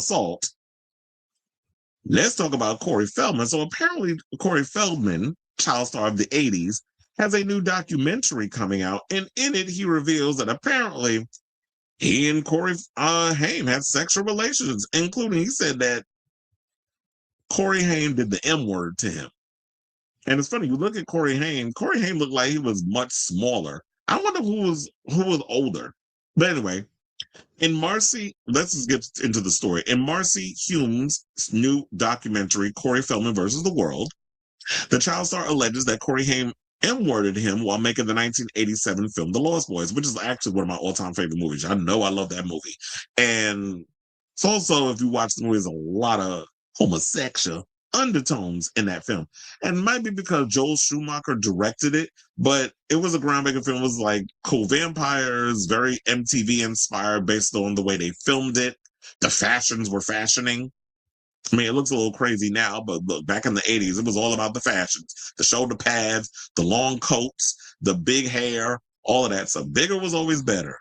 assault. Let's talk about Corey Feldman. So apparently Corey Feldman, child star of the 80s, has a new documentary coming out, and in it he reveals that apparently he and Corey Haim had sexual relations, including he said that Corey Haim did the M word to him. And it's funny, you look at Corey Haim looked like he was much smaller. I wonder who was older. But anyway, let's just get into the story. In Marcy Hume's new documentary, Corey Feldman versus the World, the child star alleges that Corey Haim M-worded him while making the 1987 film The Lost Boys, which is actually one of my all-time favorite movies. I know I love that movie. And it's also, if you watch the movie, there's a lot of homosexual undertones in that film. And it might be because Joel Schumacher directed it, but it was a groundbreaking film. It was like cool vampires, very MTV inspired based on the way they filmed it. The fashions were fashioning. I mean, it looks a little crazy now, but look, back in the 80s, it was all about the fashions, the shoulder pads, the long coats, the big hair, all of that. So bigger was always better.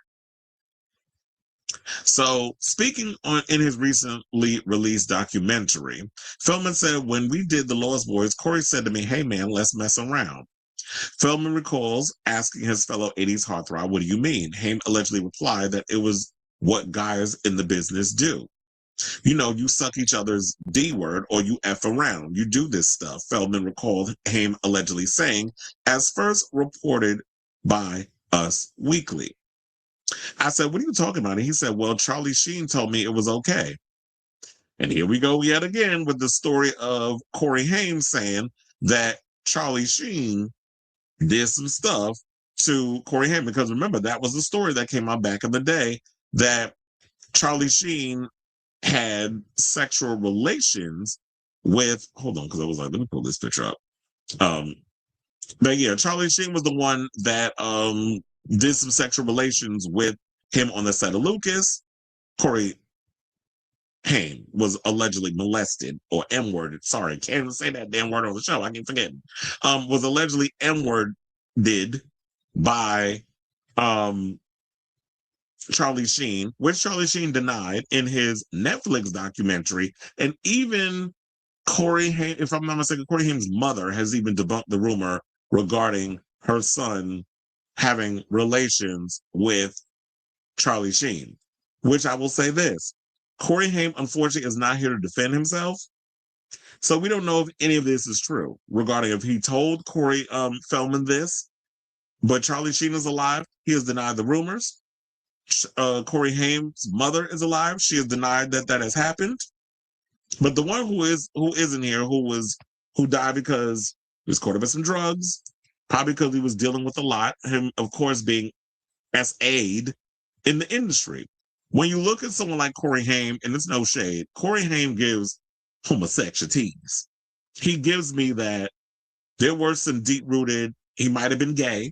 So speaking in his recently released documentary, Feldman said, when we did The Lost Boys, Corey said to me, "Hey man, let's mess around." Feldman recalls asking his fellow 80s heartthrob, "What do you mean?" Haim allegedly replied that it was what guys in the business do. You know, you suck each other's D word or you F around. You do this stuff, Feldman recalled Haim allegedly saying, as first reported by Us Weekly. I said, "What are you talking about?" And he said, "Well, Charlie Sheen told me it was okay." And here we go yet again with the story of Corey Haim saying that Charlie Sheen did some stuff to Corey Haim. Because remember, that was the story that came out back in the day, that Charlie Sheen had sexual relations with, hold on, because I was like, let me pull this picture up. But yeah, Charlie Sheen was the one that did some sexual relations with him on the set of Lucas. Corey Haim was allegedly molested or M-worded. Sorry, can't even say that damn word on the show. I keep forgetting. Was allegedly M-worded by Charlie Sheen, which Charlie Sheen denied in his Netflix documentary. And even Corey Haim, if I'm not mistaken, Corey Haim's mother has even debunked the rumor regarding her son having relations with Charlie Sheen, which I will say this. Corey Haim, unfortunately, is not here to defend himself. So we don't know if any of this is true regarding if he told Corey Feldman this, but Charlie Sheen is alive. He has denied the rumors. Corey Haim's mother is alive. She has denied that has happened. But the one who isn't here, who died because he was caught up in some drugs, probably because he was dealing with a lot. Him, of course, being SA'd in the industry. When you look at someone like Corey Haim, and it's no shade, Corey Haim gives homosexualities. He gives me that there were some deep-rooted, he might have been gay.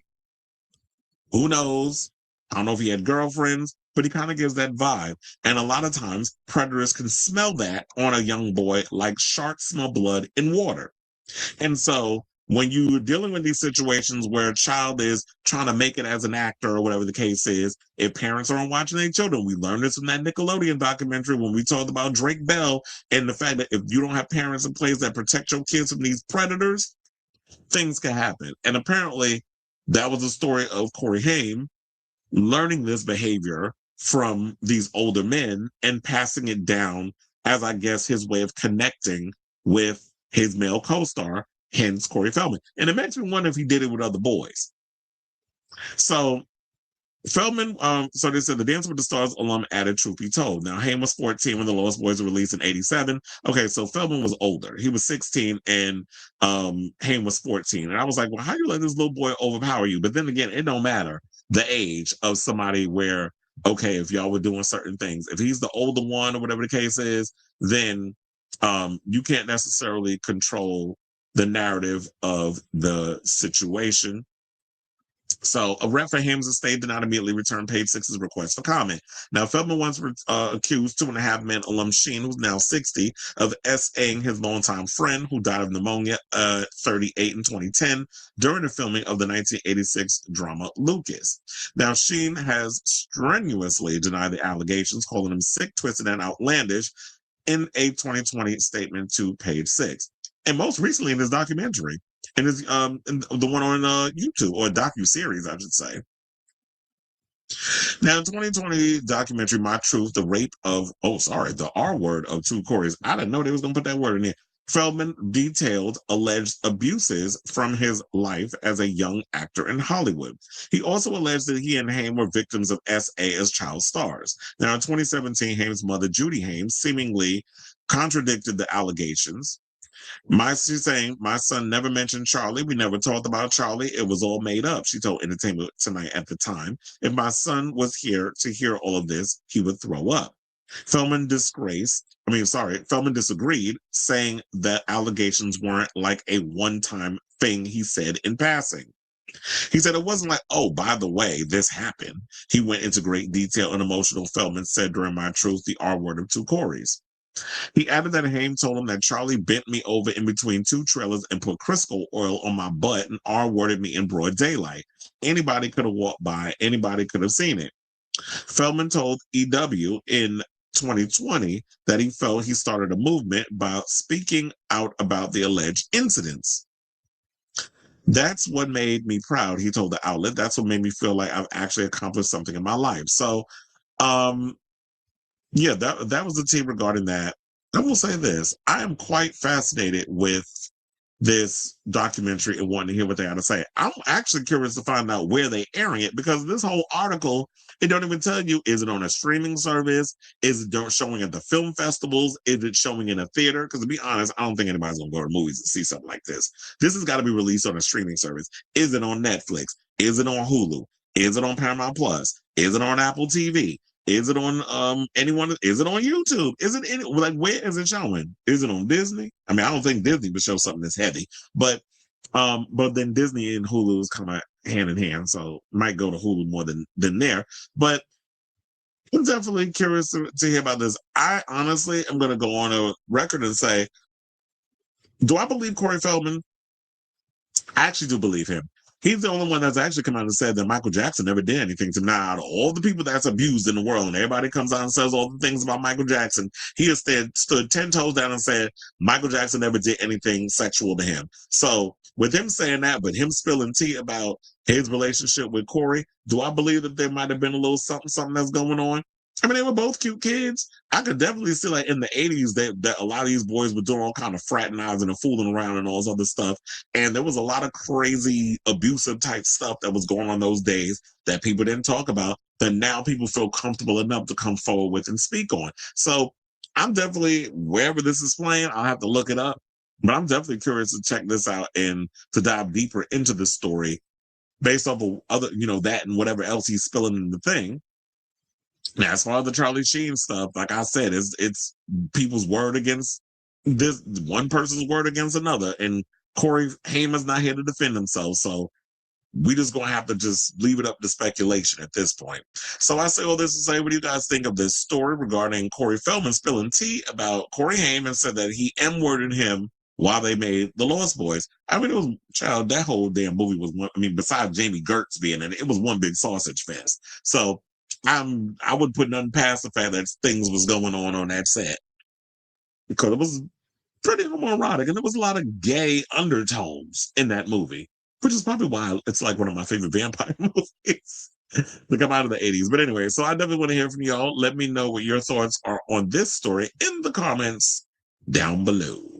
Who knows? I don't know if he had girlfriends, but he kind of gives that vibe. And a lot of times, predators can smell that on a young boy like sharks smell blood in water. And so when you're dealing with these situations where a child is trying to make it as an actor or whatever the case is, if parents aren't watching their children, we learned this from that Nickelodeon documentary when we talked about Drake Bell and the fact that if you don't have parents in place that protect your kids from these predators, things can happen. And apparently that was the story of Corey Haim learning this behavior from these older men and passing it down as, I guess, his way of connecting with his male co-star, hence Corey Feldman. And it makes me wonder if he did it with other boys. So Feldman, so they said the Dance with the Stars alum added Truth Be Told. Now, Haim was 14 when The Lost Boys were released in 87. Okay, so Feldman was older. He was 16 and Haim was 14. And I was like, well, how do you let this little boy overpower you? But then again, it don't matter the age of somebody where, okay, if y'all were doing certain things, if he's the older one or whatever the case is, then you can't necessarily control the narrative of the situation. So a rep for Haim's estate did not immediately return page 6's request for comment. Now, Feldman once accused 2.5 Men alum Sheen, who's now 60, of S.A.ing his longtime friend who died of pneumonia 38 in 2010 during the filming of the 1986 drama Lucas. Now, Sheen has strenuously denied the allegations, calling them sick, twisted, and outlandish. in a 2020 statement to Page Six, and most recently in his documentary, in his in the one on YouTube, or docu-series, I should say. Now, in 2020 documentary, My Truth, the R word of two Corys. I didn't know they was going to put that word in there. Feldman detailed alleged abuses from his life as a young actor in Hollywood. He also alleged that he and Haim were victims of SA as child stars. Now, in 2017, Haim's mother, Judy Haim, seemingly contradicted the allegations. She's saying, my son never mentioned Charlie. We never talked about Charlie. It was all made up, she told Entertainment Tonight at the time. If my son was here to hear all of this, he would throw up. Feldman disagreed, saying that allegations weren't like a one-time thing he said in passing. He said it wasn't like, oh, by the way, this happened. He went into great detail and emotional, Feldman said during My Truth, the R word of two Corys. He added that Haim told him that Charlie bent me over in between two trailers and put Crisco oil on my butt and R-worded me in broad daylight. Anybody could have walked by. Anybody could have seen it. Feldman told EW in 2020 that he felt he started a movement by speaking out about the alleged incidents. That's what made me proud, he told the outlet. That's what made me feel like I've actually accomplished something in my life. So, yeah, that was the tea regarding that. I will say this. I am quite fascinated with this documentary and wanting to hear what they have to say. I'm actually curious to find out where they're airing it, because this whole article, it don't even tell you, is it on a streaming service? Is it showing at the film festivals? Is it showing in a theater? Because to be honest, I don't think anybody's going to go to movies and see something like this. This has got to be released on a streaming service. Is it on Netflix? Is it on Hulu? Is it on Paramount Plus? Is it on Apple TV? Is it on anyone? Is it on YouTube? Is it where is it showing? Is it on Disney? I mean, I don't think Disney would show something that's heavy, but then Disney and Hulu is kind of hand in hand, so might go to Hulu more than there. But I'm definitely curious to hear about this. I honestly am going to go on a record and say, do I believe Corey Feldman? I actually do believe him. He's the only one that's actually come out and said that Michael Jackson never did anything to him. Now, out of all the people that's abused in the world, and everybody comes out and says all the things about Michael Jackson, he has stood 10 toes down and said Michael Jackson never did anything sexual to him. So with him saying that, but him spilling tea about his relationship with Corey, do I believe that there might have been a little something that's going on? I mean, they were both cute kids. I could definitely see, like, in the 80s that a lot of these boys were doing all kind of fraternizing and fooling around and all this other stuff. And there was a lot of crazy abusive type stuff that was going on those days that people didn't talk about, that now people feel comfortable enough to come forward with and speak on. So I'm definitely, wherever this is playing, I'll have to look it up. But I'm definitely curious to check this out and to dive deeper into the story based off of other, that and whatever else he's spilling in the thing. Now, as far as the Charlie Sheen stuff, like I said, it's people's word against this, one person's word against another. And Corey Haim is not here to defend himself. So we just going to have to just leave it up to speculation at this point. So I say all this to say, what do you guys think of this story regarding Corey Feldman spilling tea about Corey Haim and said that he M-worded him while they made The Lost Boys? I mean, that whole damn movie was one, besides Jamie Gertz being in it, it was one big sausage fest. So I would put nothing past the fact that things was going on that set, because it was pretty homoerotic and there was a lot of gay undertones in that movie, which is probably why it's like one of my favorite vampire movies to come out of the 80s. But anyway, so I definitely want to hear from y'all. Let me know what your thoughts are on this story in the comments down below.